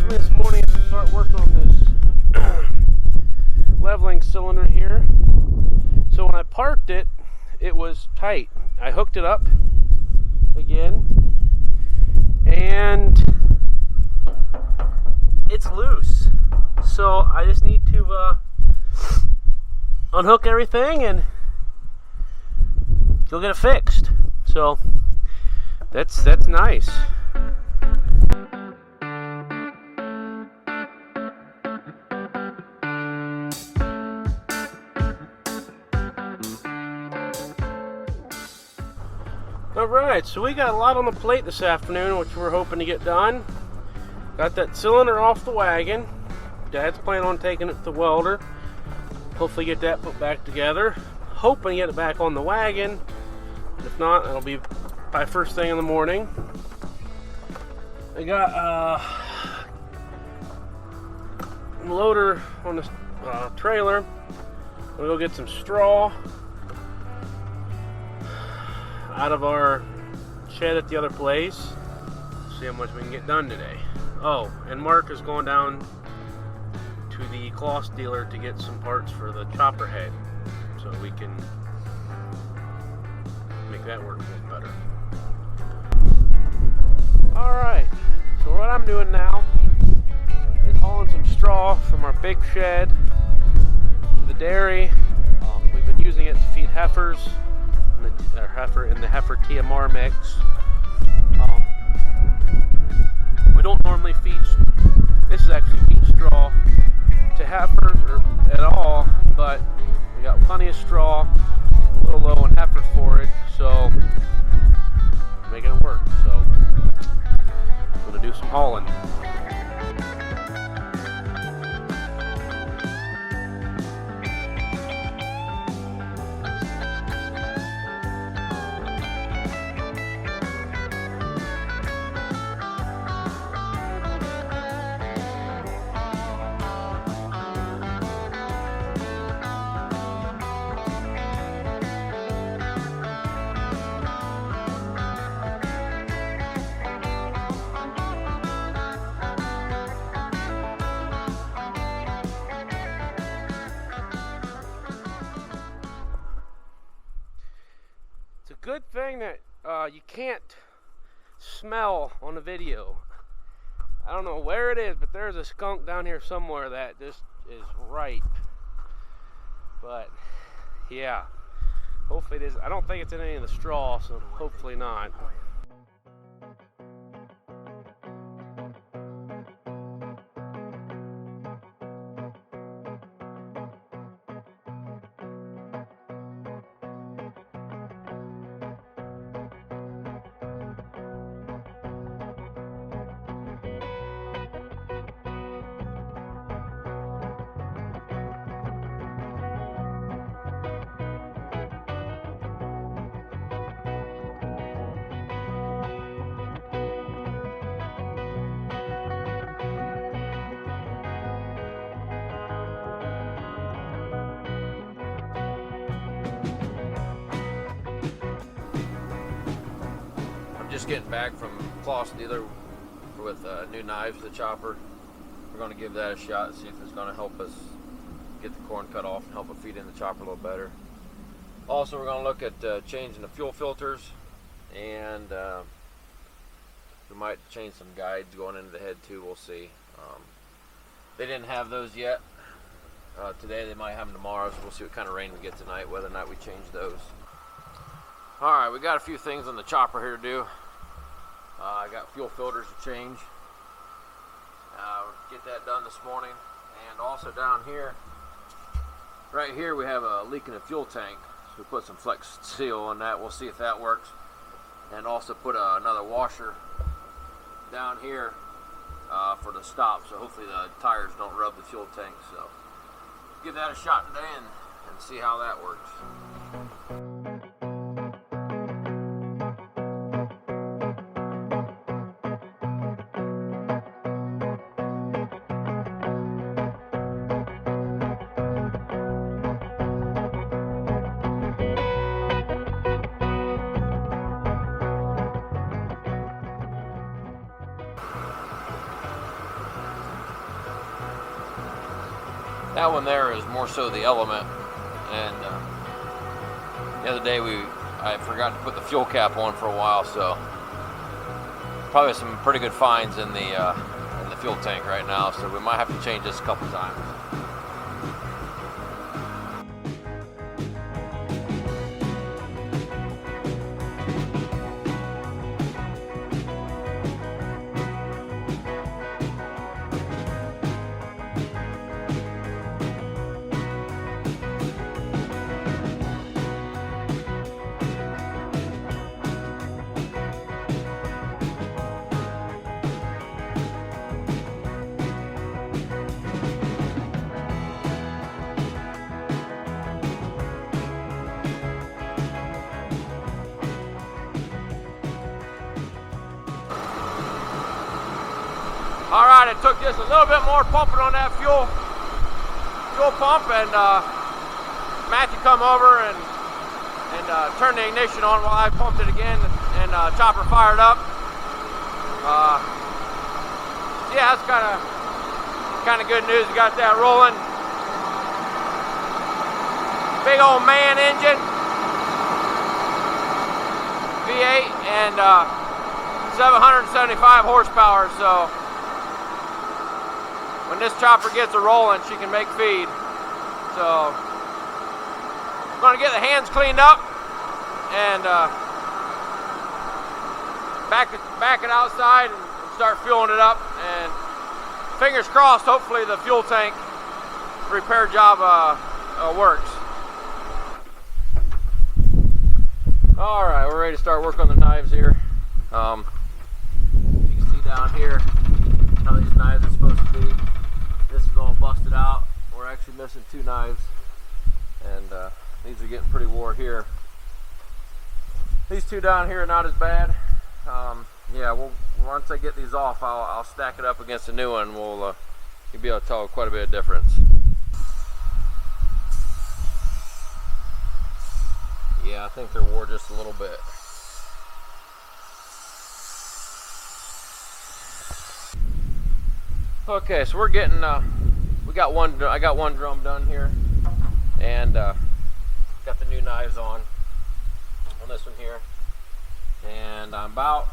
me this morning to start working on this leveling cylinder here. So when I parked it, it was tight. I hooked it up again, and it's loose. So I just need to unhook everything and go get it fixed. So that's nice. Alright, so we got a lot on the plate this afternoon, which we're hoping to get done. Got that cylinder off the wagon. Dad's planning on taking it to the welder. Hopefully get that put back together. Hoping to get it back on the wagon. If not, it'll be by first thing in the morning. I got a loader on this trailer. I'm gonna go get some straw out of our shed at the other place. See how much we can get done today. Oh, and Mark is going down to the Kloss dealer to get some parts for the chopper head so we can make that work a little better. Alright, so what I'm doing now is hauling some straw from our big shed to the dairy. We've been using it to feed heifers in the heifer TMR mix. We don't normally feed, this is actually wheat straw to heifers or at all, but we got plenty of straw, a little low on heifer forage, so making it work. So I'm gonna do some hauling. Good thing that you can't smell on the video. I don't know where it is, but there's a skunk down here somewhere that just is ripe. But yeah, hopefully it is. I don't think it's in any of the straw, so hopefully not. Just getting back from Kloss dealer with new knives for the chopper. We're going to give that a shot and see if it's going to help us get the corn cut off and help it feed in the chopper a little better. Also, we're going to look at changing the fuel filters, and we might change some guides going into the head too. We'll see. They didn't have those yet today. They might have them tomorrow, so we'll see what kind of rain we get tonight, whether or not we change those. Alright, we got a few things on the chopper here to do. I got fuel filters to change. Get that done this morning. And also down here, right here we have a leak in the fuel tank. So we put some Flex Seal on that. We'll see if that works. And also put another washer down here for the stop. So hopefully the tires don't rub the fuel tank. So give that a shot today and see how that works. That one there is more so the Element, and the other day I forgot to put the fuel cap on for a while, so probably some pretty good finds in the fuel tank right now, so we might have to change this a couple times. All right, it took just a little bit more pumping on that fuel pump, and Matthew come over and turned the ignition on while I pumped it again, and chopper fired up. Yeah, that's kind of good news. We got that rolling. Big old man engine, V8, and 775 horsepower. So when this chopper gets a rolling, she can make feed. So I'm gonna get the hands cleaned up and back it outside and start fueling it up. And fingers crossed, hopefully the fuel tank repair job works. All right, we're ready to start work on the knives here. You can see down here how these knives are supposed to be. This is all busted out. We're actually missing 2 knives, and these are getting pretty wore here. These 2 down here are not as bad. Yeah, once I get these off, I'll stack it up against the new one. You'll be able to tell quite a bit of difference. Yeah, I think they're wore just a little bit. Okay, so we're getting I got one drum done here, and got the new knives on this one here, and I'm about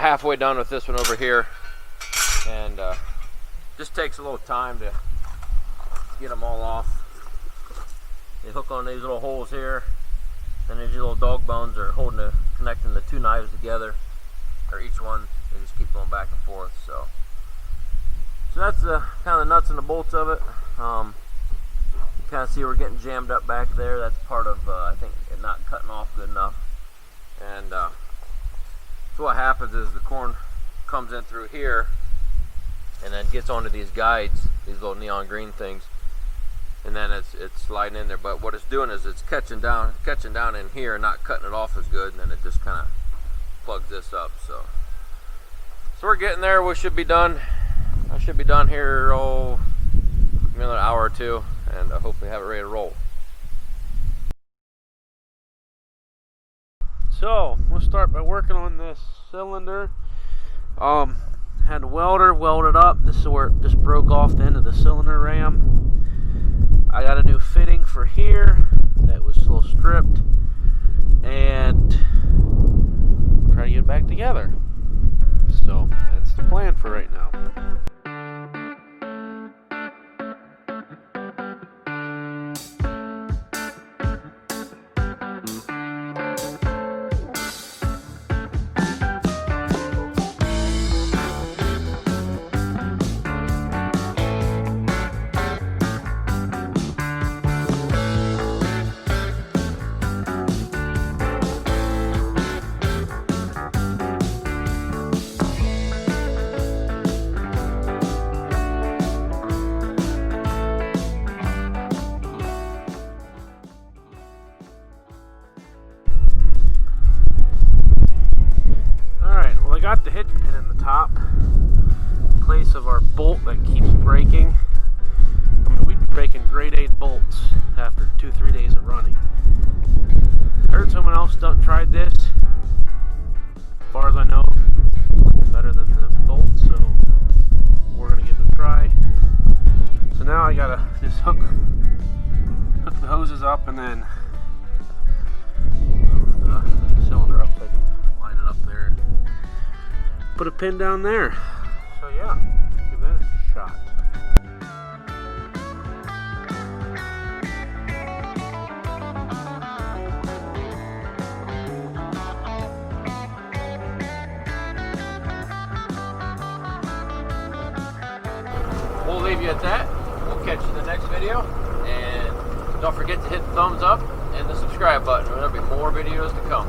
halfway done with this one over here, and just takes a little time to get them all off. They hook on these little holes here, and these little dog bones are connecting the 2 knives together, or each one. They just keep going back and forth. So that's the kind of the nuts and the bolts of it. You kind of see we're getting jammed up back there. That's part of I think it not cutting off good enough. And so what happens is the corn comes in through here and then gets onto these guides, these little neon green things, and then it's sliding in there. But what it's doing is it's catching down in here and not cutting it off as good, and then it just kind of plugs this up. So we're getting there. We should be done. I should be done here, another hour or 2, and hopefully have it ready to roll. So we'll start by working on this cylinder. Had a welder weld it up. This is where it just broke off the end of the cylinder ram. I got a new fitting for here that was a little stripped, and try to get it back together. So that's the plan for right now. Got the hitch pin in the top, in place of our bolt that keeps breaking. I mean, we'd be breaking grade 8 bolts after 2-3 days of running. I heard someone else tried this. As far as I know, better than the bolt, so we're gonna give it a try. So now I got gotta just hook the hoses up and then move the cylinder up so I can line it up there and put a pin down there. So yeah, give that a shot. We'll leave you at that. We'll catch you in the next video. And don't forget to hit the thumbs up and the subscribe button. There'll be more videos to come.